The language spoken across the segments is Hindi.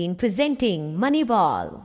इन प्रेजेंटिंग मनीबॉल।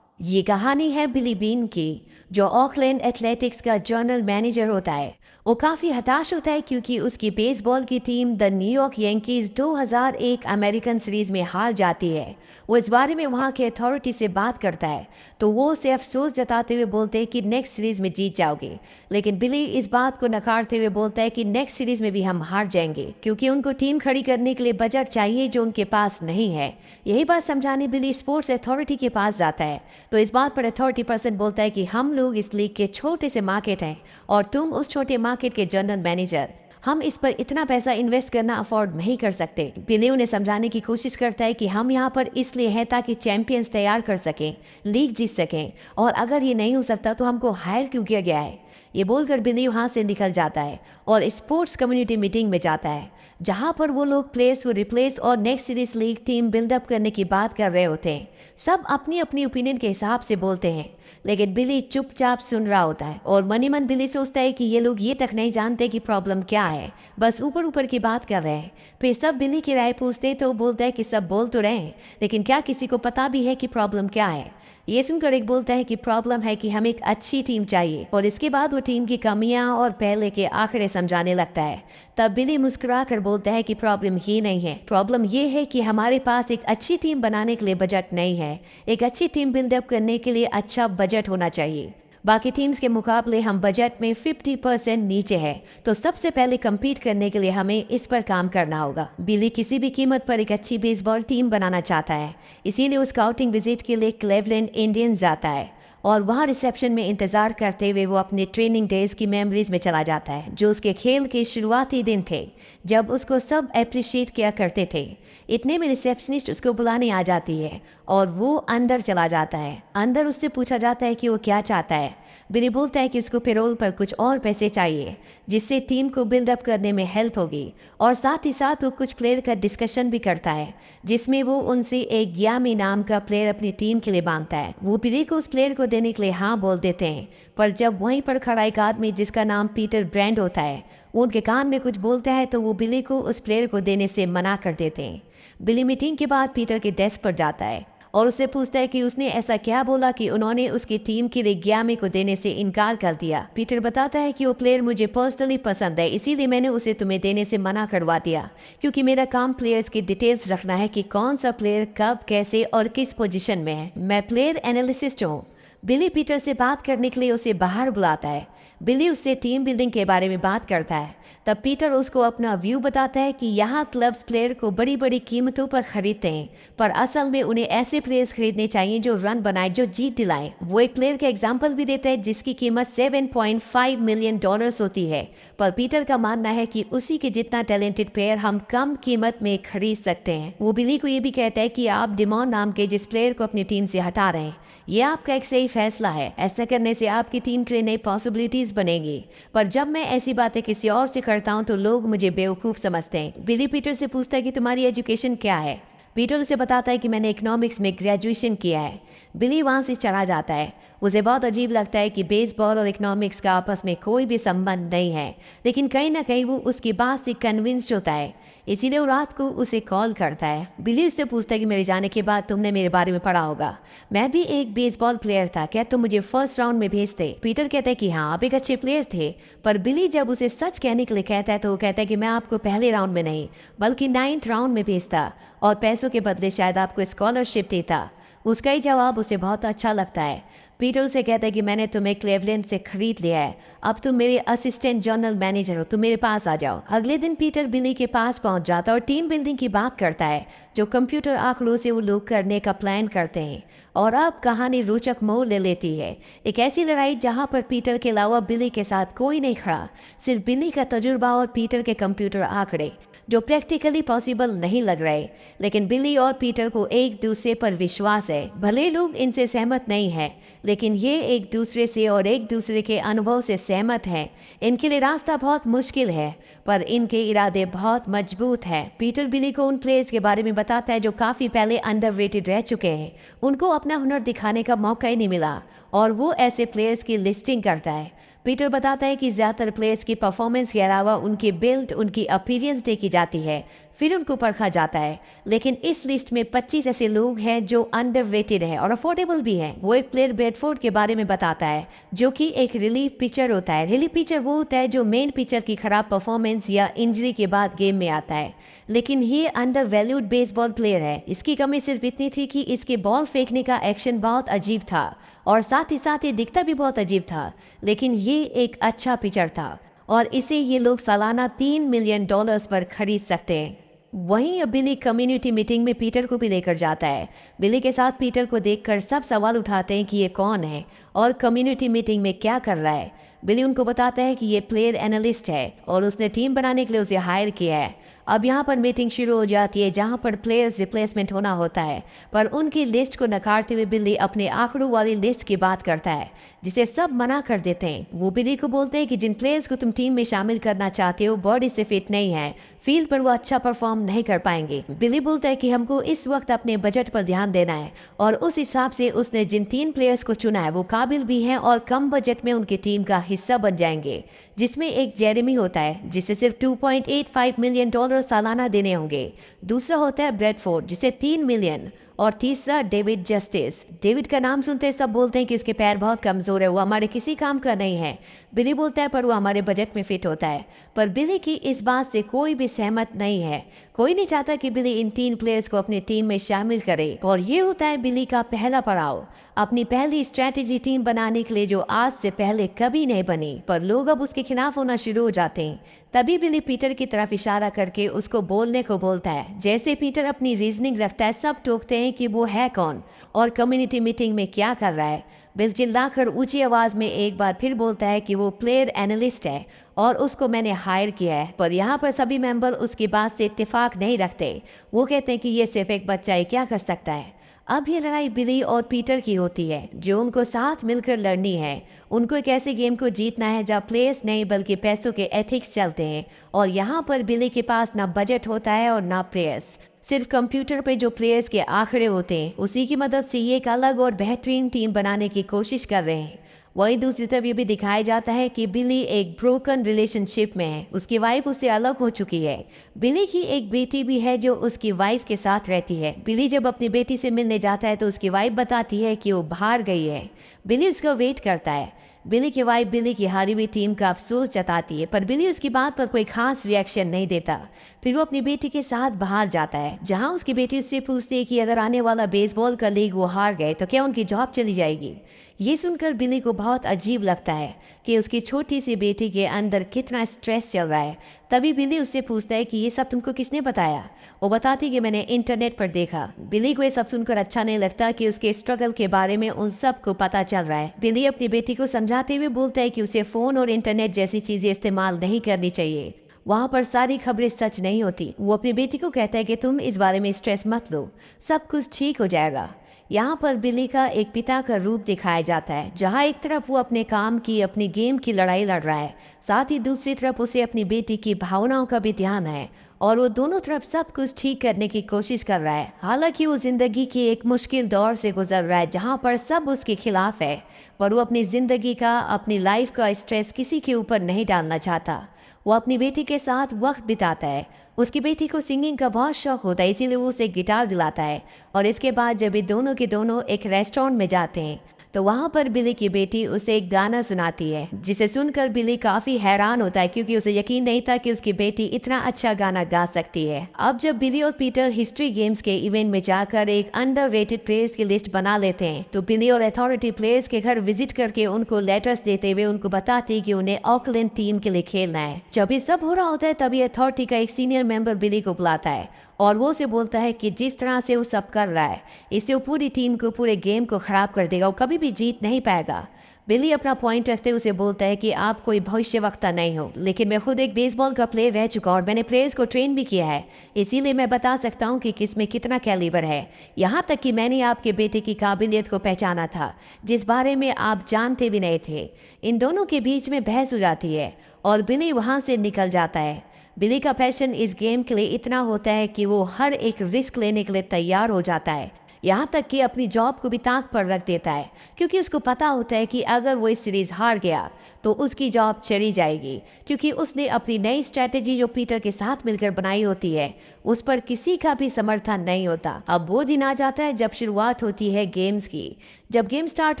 ये कहानी है बिली बीन की, जो ऑकलैंड एथलेटिक्स का जनरल मैनेजर होता है। वो काफ़ी हताश होता है क्योंकि उसकी बेसबॉल की team the New York Yankees 2001 American series में हार जाती है। वो इस बारे में वहाँ के अथॉरिटी से बात करता है, तो वो उसे अफसोस जताते हुए बोलते हैं कि नेक्स्ट सीरीज में जीत जाओगे। लेकिन बिली इस बात को नकारते हुए बोलता है कि नेक्स्ट सीरीज में भी हम हार जाएंगे, क्योंकि उनको टीम खड़ी करने के लिए बजट चाहिए जो उनके पास नहीं है। यही बात समझाने बिली स्पोर्ट्स अथॉरिटी के पास जाता है, तो इस बात पर अथॉरिटी पर्सन बोलता है कि हम लोग इस लीग के छोटे से मार्केट हैं और तुम उस छोटे मार्केट के जनरल मैनेजर, हम इस पर इतना पैसा इन्वेस्ट करना अफोर्ड नहीं कर सकते। बिली उन्हें समझाने की कोशिश करता है कि हम यहाँ पर इसलिए हैं ताकि चैंपियंस तैयार कर सकें, लीग जीत सकें, और अगर ये नहीं हो सकता तो हमको हायर क्यों किया गया है। ये बोलकर बिली वहाँ से निकल जाता है और स्पोर्ट्स कम्युनिटी मीटिंग में जाता है, जहाँ पर वो लोग प्लेयर्स को रिप्लेस और next series league team buildup करने की बात कर रहे होते हैं। सब अपनी अपनी ओपिनियन के हिसाब से बोलते हैं, लेकिन बिली चुपचाप सुन रहा होता है और मनी मन बिली सोचता है कि ये लोग ये तक नहीं जानते कि प्रॉब्लम क्या है, बस ऊपर ऊपर की बात कर रहे हैं। फिर सब बिली की राय पूछते तो बोलता है कि सब बोल तो रहे हैं, लेकिन क्या किसी को पता भी है कि प्रॉब्लम क्या है। ये सुनकर एक बोलता है कि प्रॉब्लम है कि हमें एक अच्छी टीम चाहिए, और इसके बाद वो टीम की कमियां और पहले के आंकड़े समझाने लगता है। तब बिली मुस्कुरा कर बोलता है कि प्रॉब्लम ये नहीं है, प्रॉब्लम ये है कि हमारे पास एक अच्छी टीम बनाने के लिए बजट नहीं है। एक अच्छी टीम बिल्डअप करने के लिए अच्छा बजट होना चाहिए। बाकी टीम्स के मुकाबले हम बजट में 50% नीचे है, तो सबसे पहले compete करने के लिए हमें इस पर काम करना होगा। बिली किसी भी कीमत पर एक अच्छी बेसबॉल टीम बनाना चाहता है, इसीलिए वो स्काउटिंग विजिट के लिए क्लेवलैंड इंडियंस जाता है और वहाँ रिसेप्शन में इंतजार करते हुए वो अपने ट्रेनिंग डेज की मेमोरीज में चला जाता है, जो उसके खेल के शुरुआती दिन थे जब उसको सब अप्रिशिएट किया करते थे। इतने में रिसेप्शनिस्ट उसको बुलाने आ जाती है और वो अंदर चला जाता है। अंदर उससे पूछा जाता है कि वो क्या चाहता है। बिली बोलता है कि उसको पेरोल पर कुछ और पैसे चाहिए, जिससे टीम को बिल्डअप करने में हेल्प होगी, और साथ ही साथ वो कुछ प्लेयर का डिस्कशन भी करता है, जिसमें वो उनसे एक ग्यामी नाम का प्लेयर अपनी टीम के लिए मांगता है। वो बिली को उस प्लेयर को देने के लिए हाँ बोल देते हैं, पर जब वहीं पर खड़ा एक आदमी जिसका नाम पीटर ब्रांड होता है, वो उनके कान में कुछ बोलता है, तो वो बिली को उस प्लेयर को देने से मना कर देते हैं। बिली मीटिंग के बाद पीटर के डेस्क पर जाता है और उससे पूछता है कि उसने ऐसा क्या बोला कि उन्होंने उसकी टीम के लिए ग्यामी को देने से इनकार कर दिया। पीटर बताता है कि वो प्लेयर मुझे पर्सनली पसंद है, इसीलिए मैंने उसे तुम्हें देने से मना करवा दिया, क्योंकि मेरा काम प्लेयर्स की डिटेल्स रखना है कि कौन सा प्लेयर कब कैसे और किस पोजीशन में है। मैं प्लेयर एनालिसिस्ट हूँ। बिली पीटर से बात करने के लिए उसे बाहर बुलाता है। बिली उससे टीम बिल्डिंग के बारे में बात करता है। तब पीटर उसको अपना व्यू बताता है कि यहाँ क्लब्स प्लेयर को बड़ी बड़ी कीमतों पर खरीदते हैं, पर असल में उन्हें ऐसे प्लेयर्स खरीदने चाहिए जो रन बनाए, जो जीत दिलाएं। वो एक प्लेयर का एग्जाम्पल भी देता है जिसकी कीमत $7.5 मिलियन होती है, पर पीटर का मानना है कि उसी के जितना टैलेंटेड प्लेयर हम कम कीमत में खरीद सकते हैं। वो बिली को ये भी कहता है कि आप डिमॉन नाम के जिस प्लेयर को अपनी टीम से हटा रहे हैं, ये आपका एक सही फैसला है। ऐसा करने से आपकी टीम के लिए नई पॉसिबिलिटीज बनेगी, पर जब मैं ऐसी बातें किसी और से करता हूँ तो लोग मुझे बेवकूफ़ समझते हैं। बिली पीटर से पूछता है कि तुम्हारी एजुकेशन क्या है। पीटर उसे बताता है कि मैंने इकोनॉमिक्स में ग्रेजुएशन किया है। बिली वहाँ से चला जाता है। उसे बहुत अजीब लगता है कि बेसबॉल और इकोनॉमिक्स का आपस में कोई भी संबंध नहीं है, लेकिन कहीं ना कहीं वो उसकी बात से कन्विंस्ड होता है, इसीलिए वो रात को उसे कॉल करता है। बिली उससे पूछता है कि मेरे जाने के बाद तुमने मेरे बारे में पढ़ा होगा, मैं भी एक बेसबॉल प्लेयर था, क्या तुम मुझे फर्स्ट राउंड में भेजते। पीटर कहता है कि हाँ, आप एक अच्छे प्लेयर थे, पर बिली जब उसे सच कहने के लिए कहता है तो वो कहता है कि मैं आपको पहले राउंड में नहीं बल्कि 9th राउंड में भेजता और पैसों के बदले शायद आपको स्कॉलरशिप देता। उसका ही जवाब उसे बहुत अच्छा लगता है। पीटर उसे कहता है कि मैंने तुम्हें क्लेवलैंड से खरीद लिया है, अब तुम मेरे असिस्टेंट जनरल मैनेजर हो, तुम मेरे पास आ जाओ। अगले दिन पीटर बिली के पास पहुंच जाता है और टीम बिल्डिंग की बात करता है, जो कंप्यूटर आंकड़ों से वो लोग करने का प्लान करते हैं। और अब कहानी रोचक मोड़ ले लेती है। एक ऐसी लड़ाई जहां पर पीटर के अलावा बिली के साथ कोई नहीं खड़ा, सिर्फ बिली का तजुर्बा और पीटर के कंप्यूटर आंकड़े, जो प्रैक्टिकली पॉसिबल नहीं लग रहे। लेकिन बिली और पीटर को एक दूसरे पर विश्वास है, भले लोग इनसे सहमत नहीं है, लेकिन ये एक दूसरे से और एक दूसरे के अनुभव से सहमत हैं। इनके लिए रास्ता बहुत मुश्किल है, पर इनके इरादे बहुत मजबूत हैं। पीटर बिली को उन प्लेयर्स के बारे में बताता है जो काफ़ी पहले अंडररेटेड रह चुके हैं, उनको अपना हुनर दिखाने का मौका ही नहीं मिला, और वो ऐसे प्लेयर्स की लिस्टिंग करता है। पीटर बताता है कि ज़्यादातर प्लेयर्स की परफॉर्मेंस के अलावा उनकी बिल्ड, उनकी अपीयरेंस देखी जाती है, फिर उनको परखा जाता है। लेकिन इस लिस्ट में 25 ऐसे लोग हैं जो अंडररेटेड है और अफोर्डेबल भी है। वो एक प्लेयर ब्रेडफोर्ड के बारे में बताता है, जो कि एक रिलीफ पिचर होता है। रिलीफ पिचर वो होता है जो मेन पिचर की खराब परफॉर्मेंस या इंजरी के बाद गेम में आता है। लेकिन ये अंडर वैल्यूड बेसबॉल प्लेयर है। इसकी कमी सिर्फ इतनी थी कि इसके बॉल फेंकने का एक्शन बहुत अजीब था और साथ ही दिखता भी बहुत अजीब था। लेकिन ये एक अच्छा पिचर था और इसे ये लोग सालाना $3 मिलियन पर खरीद सकते हैं। वहीं अब बिली कम्युनिटी मीटिंग में पीटर को भी लेकर जाता है। बिली के साथ पीटर को देखकर सब सवाल उठाते हैं कि ये कौन है और कम्युनिटी मीटिंग में क्या कर रहा है। बिली उनको बताता है कि ये प्लेयर एनालिस्ट है और उसने टीम बनाने के लिए उसे हायर किया है। अब यहाँ पर मीटिंग शुरू हो जाती है जहाँ पर प्लेयर्स रिप्लेसमेंट होना होता है, पर उनकी लिस्ट को नकारते हुए बिल्ली अपने आंकड़ों वाली लिस्ट की बात करता है, जिसे सब मना कर देते हैं। वो बिल्ली को बोलते हैं कि जिन प्लेयर्स को तुम टीम में शामिल करना चाहते हो बॉडी से फिट नहीं है, फील्ड पर वो अच्छा परफॉर्म नहीं कर पाएंगे। बिल्ली बोलता है कि हमको इस वक्त अपने बजट पर ध्यान देना है और उस हिसाब से उसने जिन 3 प्लेयर्स को चुना है वो काबिल भी हैं और कम बजट में उनकी टीम का हिस्सा बन जाएंगे, जिसमें एक जेरेमी होता है जिसे सिर्फ $2.85 मिलियन सालाना देने होंगे। दूसरा होता है ब्रेडफोर्ड जिसे 3 मिलियन और तीसरा डेविड जस्टिस। डेविड का नाम सुनते ही सब बोलते हैं कि उसके पैर बहुत कमज़ोर है, वो हमारे किसी काम का नहीं है। बिली बोलता है पर वो हमारे बजट में फिट होता है। पर बिली की इस बात से कोई भी सहमत नहीं है। कोई नहीं चाहता कि बिली इन 3 प्लेयर्स को अपनी टीम में शामिल करे और ये होता है बिली का पहला पड़ाव, अपनी पहली स्ट्रैटेजी टीम बनाने के लिए जो आज से पहले कभी नहीं बनी। पर लोग अब उसके खिलाफ होना शुरू हो जाते हैं। तभी बिली पीटर की तरफ इशारा करके उसको बोलने को बोलता है। जैसे पीटर अपनी रीजनिंग रखता है सब टोकते हैं कि वो है कौन और कम्युनिटी मीटिंग में क्या कर रहा है। बिल चिल्लाकर ऊंची आवाज में एक बार फिर बोलता है कि वो प्लेयर एनालिस्ट है और उसको मैंने हायर किया है। पर यहाँ पर सभी मेंबर उसकी बात से इत्तेफाक नहीं रखते। वो कहते हैं कि ये सिर्फ एक बच्चा है, क्या कर सकता है। अब ये लड़ाई बिली और पीटर की होती है जो उनको साथ मिलकर लड़नी है। उनको एक ऐसे गेम को जीतना है जहाँ प्लेयर्स नहीं बल्कि पैसों के एथिक्स चलते हैं और यहाँ पर बिली के पास ना बजट होता है और ना प्लेयर्स। सिर्फ कंप्यूटर पे जो प्लेयर्स के आंकड़े होते हैं उसी की मदद से ये एक अलग और बेहतरीन टीम बनाने की कोशिश कर रहे हैं। वहीं दूसरी तरफ ये भी दिखाया जाता है कि बिली एक ब्रोकन रिलेशनशिप में है। उसकी वाइफ उससे अलग हो चुकी है। बिली की एक बेटी भी है जो उसकी वाइफ के साथ रहती है। बिली जब अपनी बेटी से मिलने जाता है तो उसकी वाइफ बताती है कि वो बाहर गई है। बिली उसका वेट करता है। बिली की वाइफ बिली की हारी हुई टीम का अफसोस जताती है पर बिली उसकी बात पर कोई खास रिएक्शन नहीं देता। फिर वो अपनी बेटी के साथ बाहर जाता है जहां उसकी बेटी उससे पूछती है कि अगर आने वाला बेसबॉल का लीग वो हार गए तो क्या उनकी जॉब चली जाएगी। ये सुनकर बिली को बहुत अजीब लगता है कि उसकी छोटी सी बेटी के अंदर कितना स्ट्रेस चल रहा है। तभी बिली उससे पूछता है कि ये सब तुमको किसने बताया। वो बताती कि मैंने इंटरनेट पर देखा। बिली को ये सब सुनकर अच्छा नहीं लगता कि उसके स्ट्रगल के बारे में उन सब को पता चल रहा है। बिली अपनी बेटी को समझाते हुए बोलता है कि उसे फ़ोन और इंटरनेट जैसी चीज़ें इस्तेमाल नहीं करनी चाहिए, वहाँ पर सारी खबरें सच नहीं होती। वो अपनी बेटी को कहता है कि तुम इस बारे में स्ट्रेस मत लो, सब कुछ ठीक हो जाएगा। यहाँ पर बिली का एक पिता का रूप दिखाया जाता है जहाँ एक तरफ वो अपने काम की अपनी गेम की लड़ाई लड़ रहा है, साथ ही दूसरी तरफ उसे अपनी बेटी की भावनाओं का भी ध्यान है और वो दोनों तरफ सब कुछ ठीक करने की कोशिश कर रहा है। हालांकि वो जिंदगी की एक मुश्किल दौर से गुजर रहा है जहाँ पर सब उसके खिलाफ है, पर वो अपनी जिंदगी का अपनी लाइफ का स्ट्रेस किसी के ऊपर नहीं डालना चाहता। वो अपनी बेटी के साथ वक्त बिताता है। उसकी बेटी को सिंगिंग का बहुत शौक होता है, इसीलिए वो उसे गिटार दिलाता है। और इसके बाद जब ये दोनों के दोनों एक रेस्टोरेंट में जाते हैं तो वहाँ पर बिली की बेटी उसे एक गाना सुनाती है, जिसे सुनकर बिली काफ़ी हैरान होता है क्योंकि उसे यकीन नहीं था कि उसकी बेटी इतना अच्छा गाना गा सकती है। अब जब बिली और पीटर हिस्ट्री गेम्स के इवेंट में जाकर एक अंडररेटेड प्लेयर्स की लिस्ट बना लेते हैं तो बिली और अथॉरिटी प्लेयर्स के घर विजिट करके उनको लेटर्स देते हुए उनको बताती कि उन्हें ऑकलैंड टीम के लिए खेलना है। जब ये सब हो रहा होता है तभी अथॉरिटी का एक सीनियर मेंबर बिली को बुलाता है और वो उसे बोलता है कि जिस तरह से वो सब कर रहा है इससे वो पूरी टीम को पूरे गेम को ख़राब कर देगा, वो कभी भी जीत नहीं पाएगा। बिली अपना पॉइंट रखते उसे बोलता है कि आप कोई भविष्यवक्ता नहीं हो, लेकिन मैं खुद एक बेसबॉल का प्लेयर रह चुका और मैंने प्लेयर्स को ट्रेन भी किया है, इसीलिए मैं बता सकता हूँ कि किस में कितना कैलिबर है। यहाँ तक कि मैंने आपके बेटे की काबिलियत को पहचाना था जिस बारे में आप जानते भी नहीं थे। इन दोनों के बीच में बहस हो जाती है और बिली वहाँ से निकल जाता है। बिली का पैशन इस गेम के लिए इतना होता है कि वो हर एक रिस्क लेने के लिए तैयार हो जाता है। यहाँ तक कि अपनी जॉब को भी ताक पर रख देता है, क्योंकि उसको पता होता है कि अगर वो इस सीरीज हार गया तो उसकी जॉब चली जाएगी, क्योंकि उसने अपनी नई स्ट्रैटेजी जो पीटर के साथ मिलकर बनाई होती है उस पर किसी का भी समर्थन नहीं होता। अब वो दिन आ जाता है जब शुरुआत होती है गेम्स की। जब गेम स्टार्ट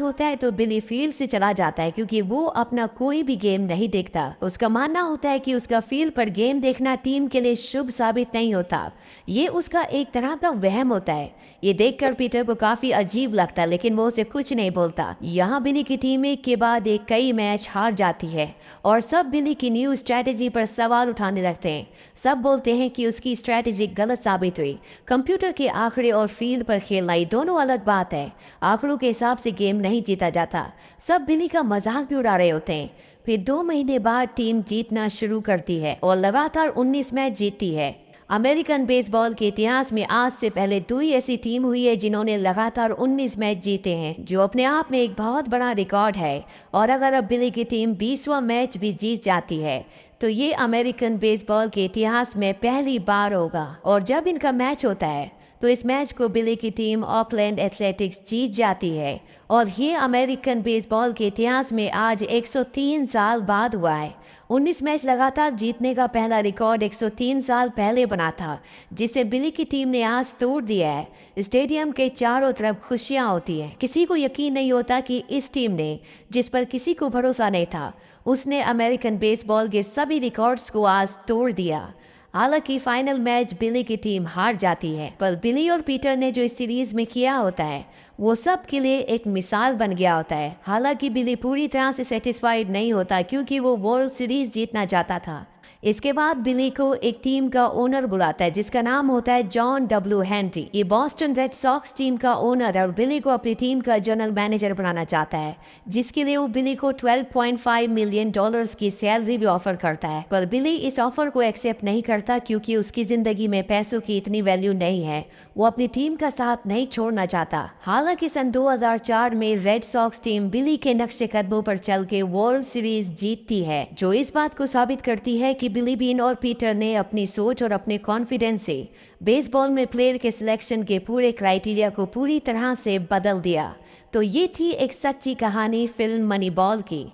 होता है तो बिली फील्ड से चला जाता है, क्योंकि वो अपना कोई भी गेम नहीं देखता। उसका मानना होता है कि उसका फील्ड पर गेम देखना टीम के लिए शुभ साबित नहीं होता, ये उसका एक तरह का वहम होता है। ये देखकर पीटर को काफी अजीब लगता है, लेकिन वो उसे कुछ नहीं बोलता। यहाँ बिली की टीम एक के बाद एक कई मैच हार जाती है और सब बिली की न्यू स्ट्रैटेजी पर सवाल उठाने लगते हैं। सब बोलते हैं कि उसकी स्ट्रैटेजी गलत साबित हुई। कंप्यूटर के आंकड़े और फील्ड पर खेलना ये दोनों अलग बात है। आंकड़ों के हिसाब से गेम नहीं जीता जाता। सब बिली का मजाक भी उड़ा रहे होते हैं। फिर 2 महीने बाद टीम जीतना शुरू करती है और लगातार 19 मैच जीतती है। अमेरिकन बेसबॉल के इतिहास में आज से पहले 2 ही ऐसी टीम हुई है जिन्होंने लगातार 19 मैच जीते हैं, जो अपने आप में एक बहुत बड़ा रिकॉर्ड है। और अगर अब बिली की टीम 20वां मैच भी जीत जाती है तो ये अमेरिकन बेसबॉल के इतिहास में पहली बार होगा। और जब इनका मैच होता है तो इस मैच को बिली की टीम ऑकलैंड एथलेटिक्स जीत जाती है। और ये अमेरिकन बेसबॉल के इतिहास में आज 103 साल बाद हुआ है। 19 मैच लगातार जीतने का पहला रिकॉर्ड 103 साल पहले बना था, जिसे बिली की टीम ने आज तोड़ दिया है। स्टेडियम के चारों तरफ खुशियां होती हैं। किसी को यकीन नहीं होता कि इस टीम ने, जिस पर किसी को भरोसा नहीं था, उसने अमेरिकन बेसबॉल के सभी रिकॉर्ड्स को आज तोड़ दिया। हालांकि फाइनल मैच बिली की टीम हार जाती है, पर बिली और पीटर ने जो इस सीरीज में किया होता है वो सब के लिए एक मिसाल बन गया होता है। हालांकि बिली पूरी तरह से सेटिस्फाइड नहीं होता, क्योंकि वो वर्ल्ड सीरीज जीतना चाहता था। इसके बाद बिली को एक टीम का ओनर बुलाता है जिसका नाम होता है जॉन डब्ल्यू हेंटी। ये बॉस्टन रेड सॉक्स टीम का ओनर है और बिली को अपनी टीम का जनरल मैनेजर बनाना चाहता है, जिसके लिए वो बिली को $12.5 मिलियन की सैलरी भी ऑफर करता है। पर बिली इस ऑफर को एक्सेप्ट नहीं करता, क्योंकि उसकी जिंदगी में पैसों की इतनी वैल्यू नहीं है। वो अपनी टीम का साथ नहीं छोड़ना चाहता। हालांकि सन 2004 में रेड सॉक्स टीम बिली के नक्शे कदमों पर चल के वर्ल्ड सीरीज जीतती है, जो इस बात को साबित करती है कि बिली बीन और पीटर ने अपनी सोच और अपने कॉन्फिडेंस से बेसबॉल में प्लेयर के सिलेक्शन के पूरे क्राइटेरिया को पूरी तरह से बदल दिया। तो ये थी एक सच्ची कहानी फिल्म मनी बॉल की।